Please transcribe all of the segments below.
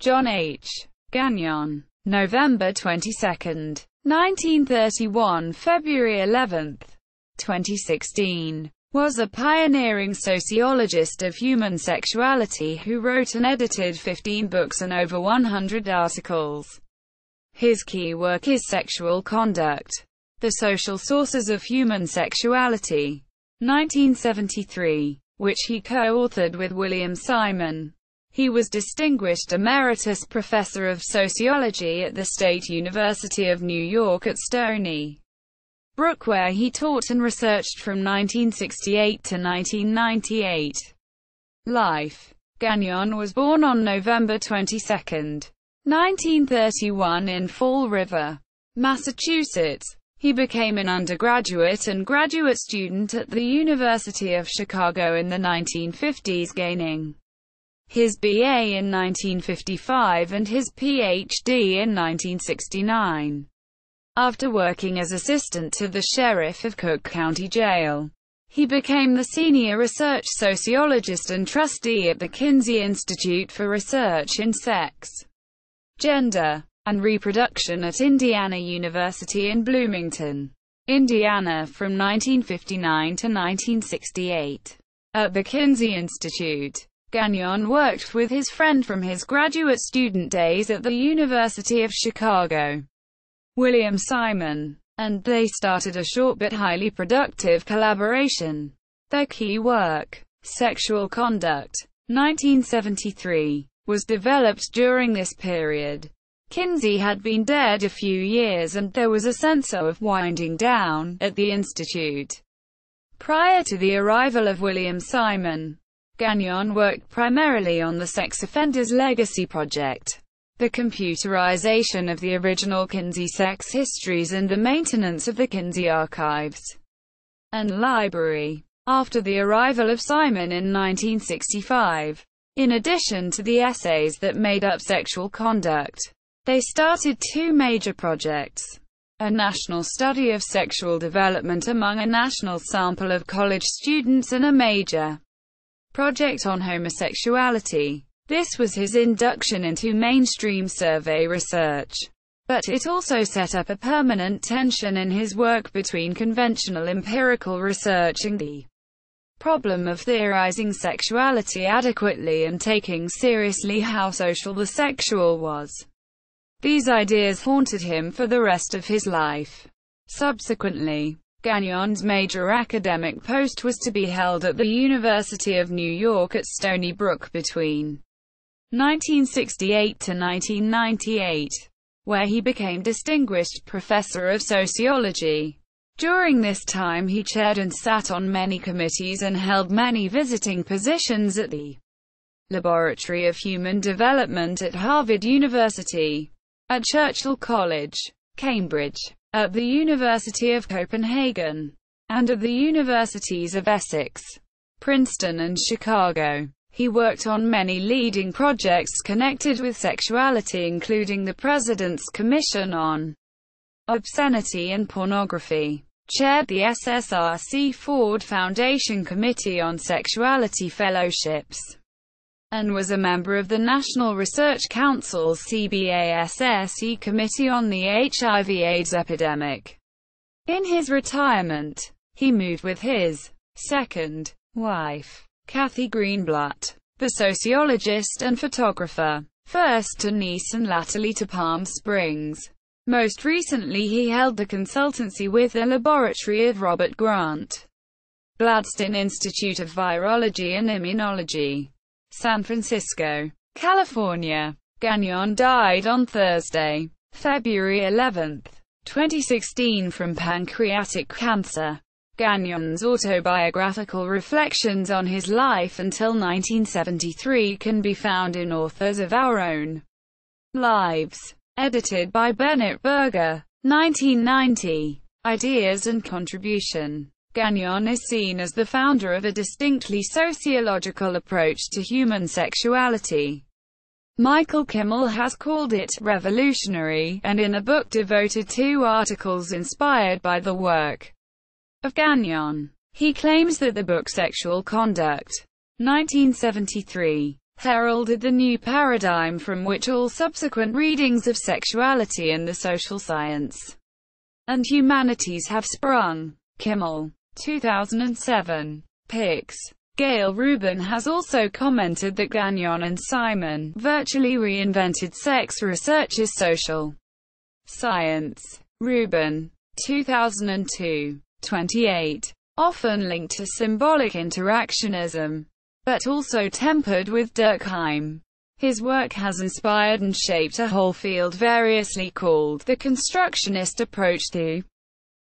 John H. Gagnon. November 22, 1931 – February 11, 2016. Was a pioneering sociologist of human sexuality who wrote and edited 15 books and over 100 articles. His key work is Sexual Conduct. The Social Sources of Human Sexuality, 1973, which he co-authored with William Simon. He was Distinguished Emeritus Professor of Sociology at the State University of New York at Stony Brook, where he taught and researched from 1968 to 1998. Life. Gagnon was born on November 22, 1931 in Fall River, Massachusetts. He became an undergraduate and graduate student at the University of Chicago in the 1950s, gaining his BA in 1955 and his PhD in 1969. After working as assistant to the sheriff of Cook County Jail, he became the senior research sociologist and trustee at the Kinsey Institute for Research in Sex, Gender, and Reproduction at Indiana University in Bloomington, Indiana from 1959 to 1968. At the Kinsey Institute, Gagnon worked with his friend from his graduate student days at the University of Chicago, William Simon, and they started a short but highly productive collaboration. Their key work, Sexual Conduct, 1973, was developed during this period. Kinsey had been dead a few years and there was a sense of winding down at the Institute. Prior to the arrival of William Simon, Gagnon worked primarily on the Sex Offenders Legacy Project, the computerization of the original Kinsey sex histories and the maintenance of the Kinsey archives and library. After the arrival of Simon in 1965, in addition to the essays that made up Sexual Conduct, they started two major projects: a national study of sexual development among a national sample of college students and a major project on homosexuality. This was his induction into mainstream survey research. But it also set up a permanent tension in his work between conventional empirical research and the problem of theorizing sexuality adequately and taking seriously how social the sexual was. These ideas haunted him for the rest of his life. Subsequently, Gagnon's major academic post was to be held at the University of New York at Stony Brook between 1968 to 1998, where he became Distinguished Professor of Sociology. During this time he chaired and sat on many committees and held many visiting positions at the Laboratory of Human Development at Harvard University, at Churchill College, Cambridge, at the University of Copenhagen, and at the Universities of Essex, Princeton and Chicago. He worked on many leading projects connected with sexuality, including the President's Commission on Obscenity and Pornography, chaired the SSRC Ford Foundation Committee on Sexuality Fellowships, and was a member of the National Research Council's CBASSE Committee on the HIV/AIDS epidemic. In his retirement, he moved with his second wife, Kathy Greenblatt, the sociologist and photographer, first to Nice and latterly to Palm Springs. Most recently he held the consultancy with the laboratory of Robert Grant, Gladstone Institute of Virology and Immunology, San Francisco, California. Gagnon died on Thursday, February 11, 2016 from pancreatic cancer. Gagnon's autobiographical reflections on his life until 1973 can be found in Authors of Our Own Lives, edited by Bennett Berger, 1990. Ideas and contribution. Gagnon is seen as the founder of a distinctly sociological approach to human sexuality. Michael Kimmel has called it revolutionary, and in a book devoted to articles inspired by the work of Gagnon, he claims that the book Sexual Conduct, 1973, heralded the new paradigm from which all subsequent readings of sexuality and the social science and humanities have sprung. Kimmel, 2007. Pics. Gail Rubin has also commented that Gagnon and Simon virtually reinvented sex research's social science. Rubin, 2002. 28. Often linked to symbolic interactionism, but also tempered with Durkheim. His work has inspired and shaped a whole field variously called the constructionist approach to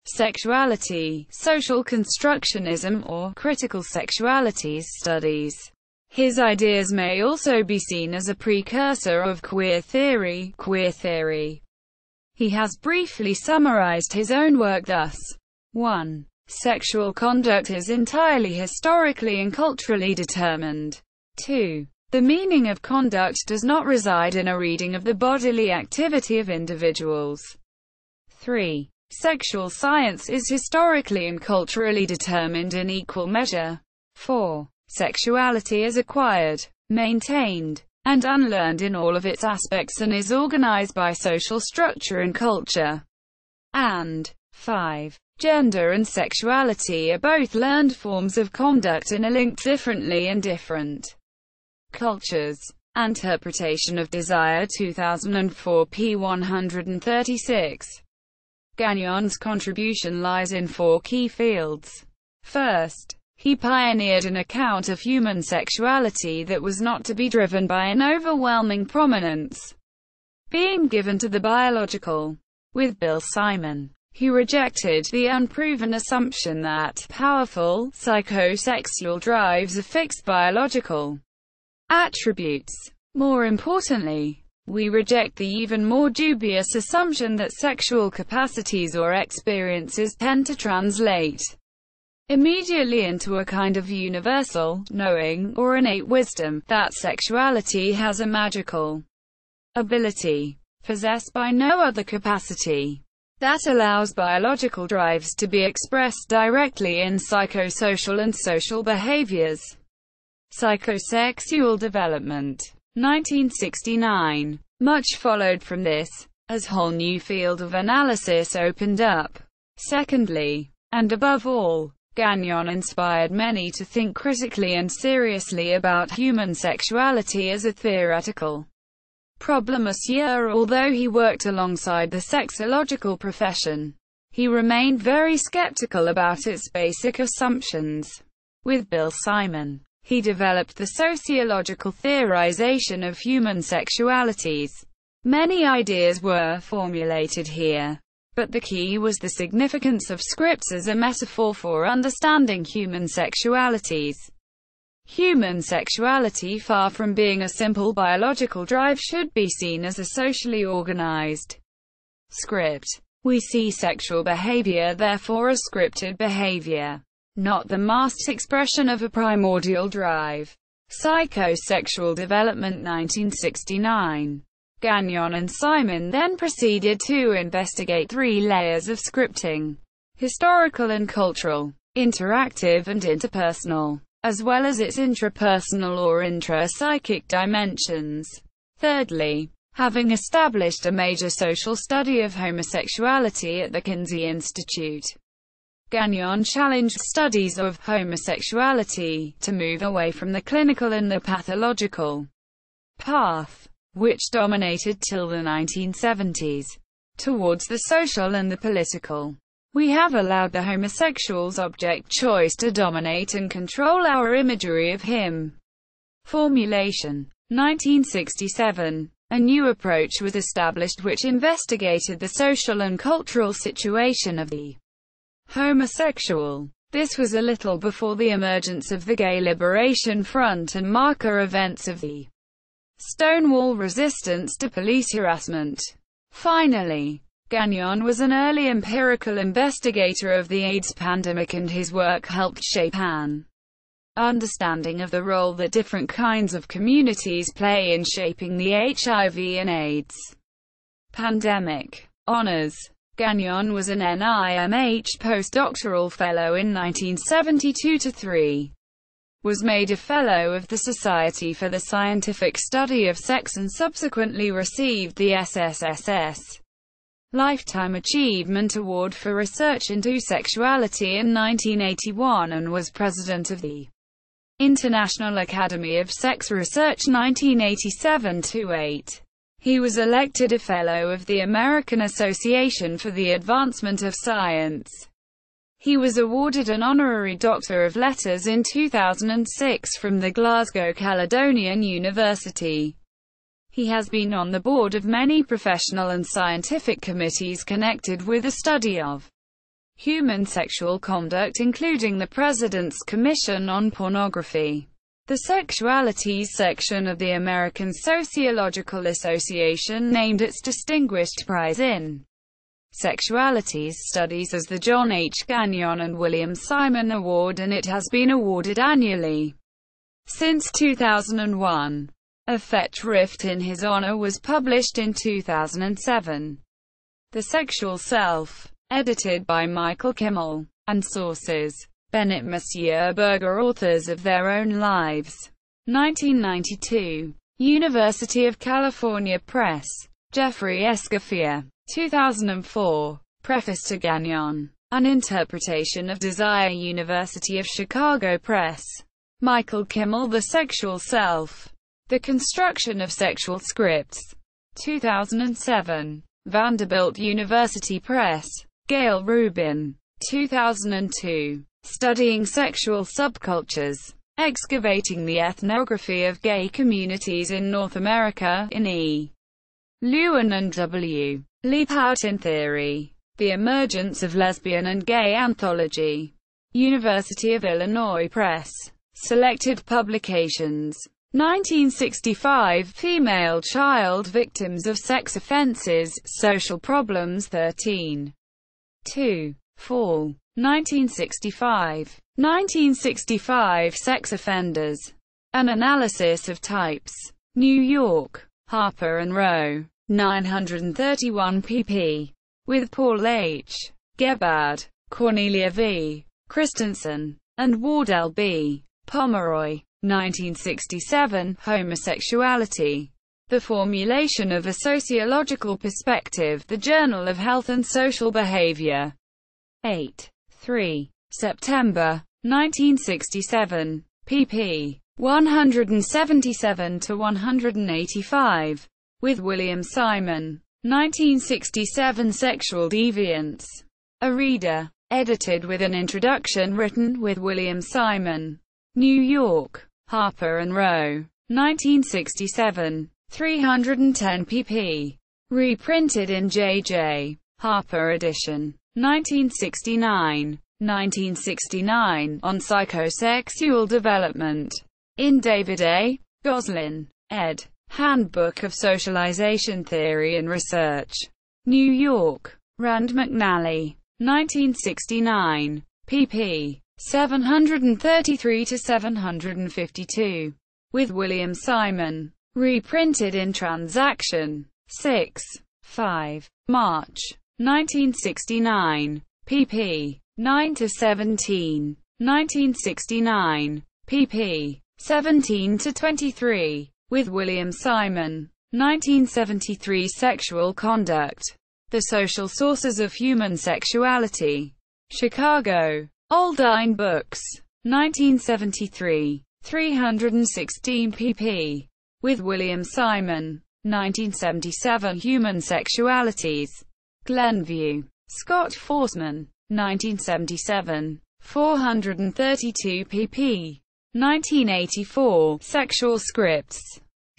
sexuality, social constructionism, or critical sexualities studies. His ideas may also be seen as a precursor of queer theory. He has briefly summarized his own work thus. 1. Sexual conduct is entirely historically and culturally determined. 2. The meaning of conduct does not reside in a reading of the bodily activity of individuals. 3. Sexual science is historically and culturally determined in equal measure. 4. Sexuality is acquired, maintained, and unlearned in all of its aspects and is organized by social structure and culture. And 5. Gender and sexuality are both learned forms of conduct and are linked differently in different cultures. Interpretation of Desire 2004 p. 136. Gagnon's contribution lies in 4 key fields. First, he pioneered an account of human sexuality that was not to be driven by an overwhelming prominence being given to the biological. With Bill Simon, he rejected the unproven assumption that powerful, psychosexual drives are fixed biological attributes. More importantly, we reject the even more dubious assumption that sexual capacities or experiences tend to translate immediately into a kind of universal, knowing, or innate wisdom, that sexuality has a magical ability, possessed by no other capacity, that allows biological drives to be expressed directly in psychosocial and social behaviors. Psychosexual development. 1969. Much followed from this, as whole new field of analysis opened up. Secondly, and above all, Gagnon inspired many to think critically and seriously about human sexuality as a theoretical problem. Although he worked alongside the sexological profession, he remained very skeptical about its basic assumptions. With Bill Simon, he developed the sociological theorization of human sexualities. Many ideas were formulated here, but the key was the significance of scripts as a metaphor for understanding human sexualities. Human sexuality, far from being a simple biological drive, should be seen as a socially organized script. We see sexual behavior therefore as scripted behavior, not the masked expression of a primordial drive. Psychosexual development 1969. Gagnon and Simon then proceeded to investigate 3 layers of scripting: historical and cultural, interactive and interpersonal, as well as its intrapersonal or intra-psychic dimensions. Thirdly, having established a major social study of homosexuality at the Kinsey Institute, Gagnon challenged studies of homosexuality to move away from the clinical and the pathological path, which dominated till the 1970s, towards the social and the political. We have allowed the homosexual's object choice to dominate and control our imagery of him. Formulation. 1967. A new approach was established which investigated the social and cultural situation of the homosexual. This was a little before the emergence of the Gay Liberation Front and marker events of the Stonewall resistance to police harassment. Finally, Gagnon was an early empirical investigator of the AIDS pandemic, and his work helped shape an understanding of the role that different kinds of communities play in shaping the HIV and AIDS pandemic. Honors. Gagnon was an NIMH postdoctoral fellow in 1972-3. was made a Fellow of the Society for the Scientific Study of Sex and subsequently received the SSSS Lifetime Achievement Award for research into sexuality in 1981 and was president of the International Academy of Sex Research 1987-8. He was elected a Fellow of the American Association for the Advancement of Science. He was awarded an Honorary Doctor of Letters in 2006 from the Glasgow Caledonian University. He has been on the board of many professional and scientific committees connected with the study of human sexual conduct, including the President's Commission on Pornography, the Sexualities section of the American Sociological Association named its Distinguished Prize in Sexualities Studies as the John H. Gagnon and William Simon Award, and it has been awarded annually since 2001. A Fetch Rift in his honor was published in 2007. The Sexual Self, edited by Michael Kimmel, and sources: Bennett Monsieur Berger, Authors of Their Own Lives, 1992. University of California Press. Jeffrey Escoffier, 2004. Preface to Gagnon, An Interpretation of Desire, University of Chicago Press. Michael Kimmel, The Sexual Self, The Construction of Sexual Scripts, 2007. Vanderbilt University Press. Gail Rubin, 2002. Studying Sexual Subcultures, Excavating the Ethnography of Gay Communities in North America, in E. Lewin and W. Leaphoughton Theory, The Emergence of Lesbian and Gay Anthology. University of Illinois Press. Selected Publications. 1965, Female Child Victims of Sex Offenses, Social Problems 13. 2. Fall. 1965. 1965, Sex Offenders. An Analysis of Types. New York. Harper & Row. 931 pp. With Paul H. Gebhard, Cornelia V. Christensen, and Wardell B. Pomeroy. 1967, Homosexuality. The Formulation of a Sociological Perspective, The Journal of Health and Social Behavior. 8. 3. September, 1967, pp. 177-185. With William Simon. 1967, Sexual Deviance. A Reader. Edited with an introduction written with William Simon. New York. Harper & Row. 1967. 310 pp. Reprinted in J.J. Harper edition. 1969. 1969, On Psychosexual Development. In David A. Goslin, ed. Handbook of Socialization Theory and Research. New York. Rand McNally. 1969. pp. 733-752. With William Simon. Reprinted in Transaction. 6. 5. March. 1969. pp. 9-17. 1969. pp. 17-23. With William Simon. 1973, Sexual Conduct. The Social Sources of Human Sexuality. Chicago. Aldine Books. 1973. 316 pp. With William Simon. 1977, Human Sexualities. Glenview. Scott Forsman. 1977. 432 pp. 1984, Sexual Scripts.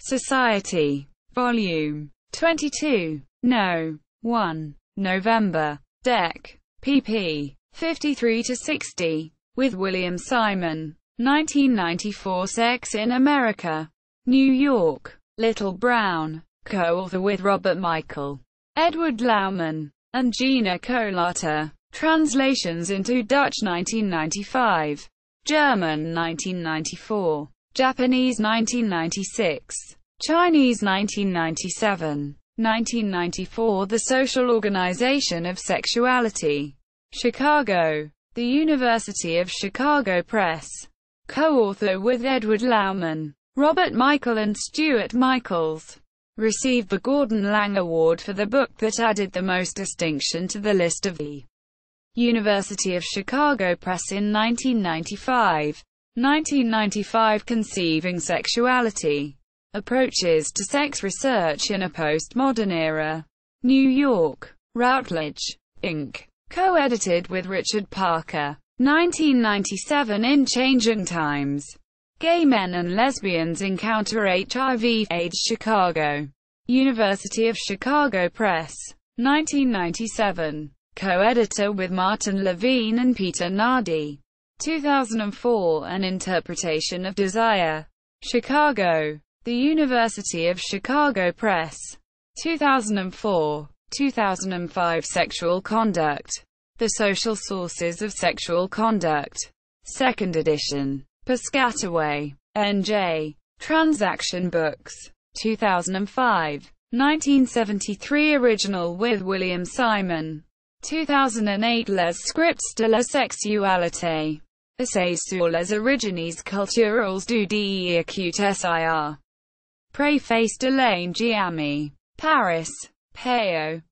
Society. Volume 22. No. 1. November. Dec. pp. 53-60. With William Simon. 1994, Sex in America. New York. Little Brown. Co-author with Robert Michael, Edward Laumann, and Gina Kolata. Translations into Dutch 1995. German 1994. Japanese 1996. Chinese 1997. 1994, The Social Organization of Sexuality. Chicago. The University of Chicago Press. Co-author with Edward Lauman, Robert Michael and Stuart Michaels. Received the Gordon Laing Award for the book that added the most distinction to the list of the University of Chicago Press in 1995. 1995 Conceiving Sexuality. Approaches to Sex Research in a Postmodern Era. New York. Routledge, Inc. Co-edited with Richard Parker. 1997 In Changing Times. Gay Men and Lesbians Encounter HIV/AIDS Chicago. University of Chicago Press. 1997. Co-editor with Martin Levine and Peter Nardi. 2004 An Interpretation of Desire. Chicago. The University of Chicago Press. 2004. 2005 Sexual Conduct. The Social Sources of Sexual Conduct. 2nd edition. Piscataway, N.J. Transaction Books. 2005. 1973 Original with William Simon. 2008 Les Scripts de la Sexualité. Essays sur les origines culturelles du acute SIR. Préface de Laine Giamy. Paris. Payot.